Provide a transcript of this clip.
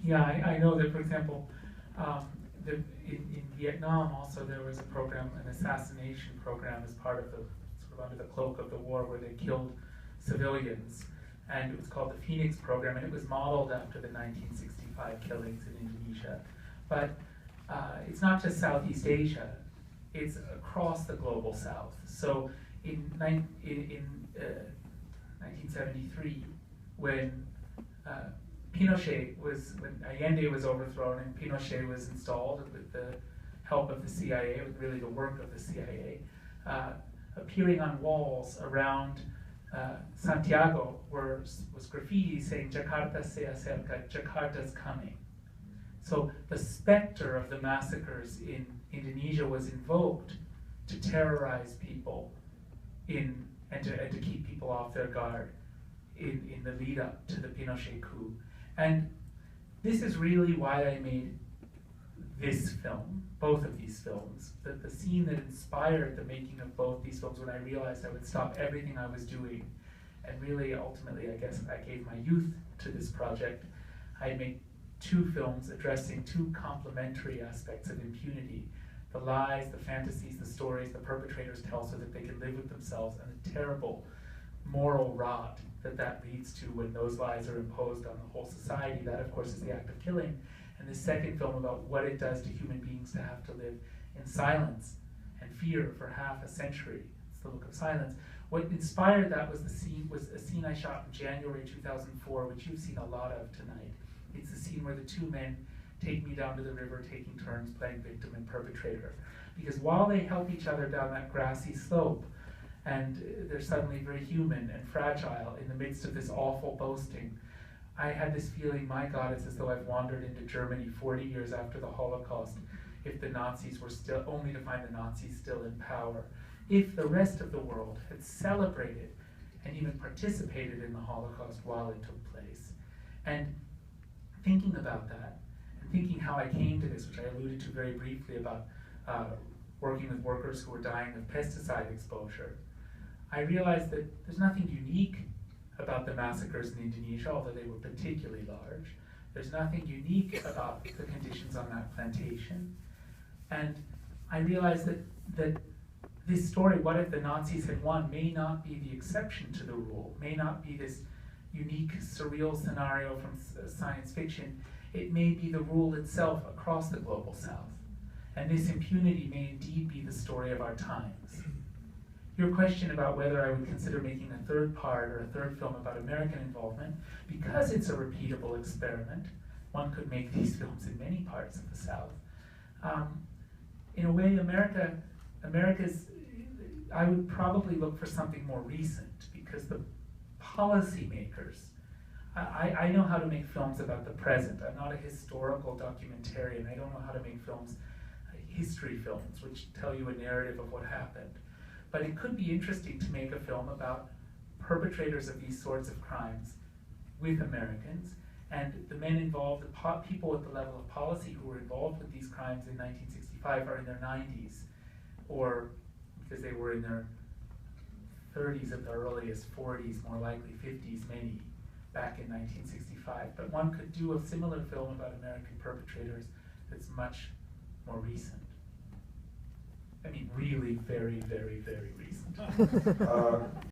Yeah, I know that, for example, in Vietnam also there was a program, an assassination program as part of the, sort of under the cloak of the war, where they killed civilians. And it was called the Phoenix Program, and it was modeled after the 1965 killings in Indonesia. But it's not just Southeast Asia, it's across the global south. So in 1973, when Pinochet was, when Allende was overthrown and Pinochet was installed with the help of the CIA, with really the work of the CIA, appearing on walls around Santiago was graffiti saying Jakarta se acerca, Jakarta's coming. So the specter of the massacres in Indonesia was invoked to terrorize people and to keep people off their guard in the lead up to the Pinochet coup. And this is really why I made this film, both of these films. The scene that inspired the making of both these films, when I realized I would stop everything I was doing, and really ultimately I guess I gave my youth to this project. I made two films addressing two complementary aspects of impunity: the lies, the fantasies, the stories the perpetrators tell so that they can live with themselves, and the terrible moral rot that leads to when those lies are imposed on the whole society. That, of course, is the act of killing. And the second film about what it does to human beings to have to live in silence and fear for half a century. It's the Look of Silence. What inspired that was a scene I shot in January 2004, which you've seen a lot of tonight. It's the scene where the two men take me down to the river, taking turns playing victim and perpetrator. Because while they help each other down that grassy slope, and they're suddenly very human and fragile in the midst of this awful boasting, I had this feeling, my God, it's as though I've wandered into Germany 40 years after the Holocaust, if the Nazis were still, only to find the Nazis still in power. If the rest of the world had celebrated and even participated in the Holocaust while it took place. And thinking about that, and thinking how I came to this, which I alluded to very briefly about working with workers who were dying of pesticide exposure, I realized that there's nothing unique about the massacres in Indonesia, although they were particularly large. There's nothing unique about the conditions on that plantation. And I realized that this story, what if the Nazis had won, may not be the exception to the rule, may not be this unique, surreal scenario from science fiction. It may be the rule itself across the global south. And this impunity may indeed be the story of our times. Your question about whether I would consider making a third part or a third film about American involvement, because it's a repeatable experiment, one could make these films in many parts of the South. In a way, America's, I would probably look for something more recent, because the policymakers, I know how to make films about the present. I'm not a historical documentarian. I don't know how to make films, history films, which tell you a narrative of what happened. But it could be interesting to make a film about perpetrators of these sorts of crimes with Americans, and the men involved, the people at the level of policy who were involved with these crimes in 1965 are in their 90s, or because they were in their 30s at the earliest, 40s, more likely 50s, many, back in 1965. But one could do a similar film about American perpetrators that's much more recent. I mean, really very, very, very recent.